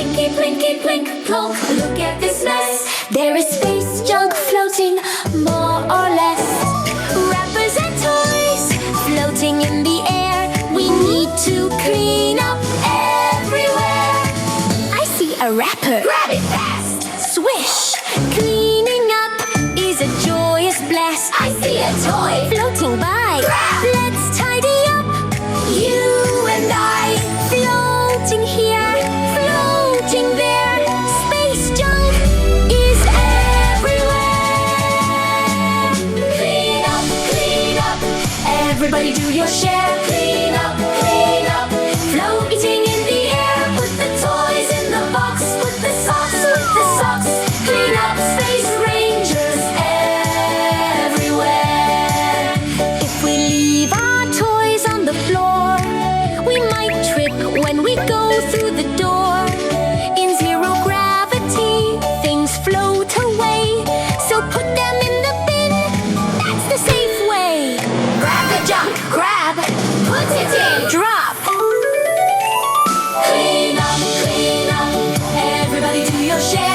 Plinky, Plinky, Plink-Plonk, look at this mess. There is space junk floating, more or less. Wrappers and toys floating in the air. We need to clean up everywhere. I see a wrapper. Grab it fast. Swish. Cleaning up is a joyous blast. I see a toy floating by. Grab. Let's tidy up. You and I floating here, floating there. Space junk is everywhere. Clean up, clean up. Everybody do your share. Clean up, clean up. Floating in the air. Put the toys in the box. Put the socks with the socks. Clean up, Space Rangers everywhere. If we leave our toys on the floor, we might trip when we go through the door. In zero gravity, things float away. So put them in the bin. That's the safe way. Grab the junk. Grab. Put it in. Drop. Clean up, clean up. Everybody do your share.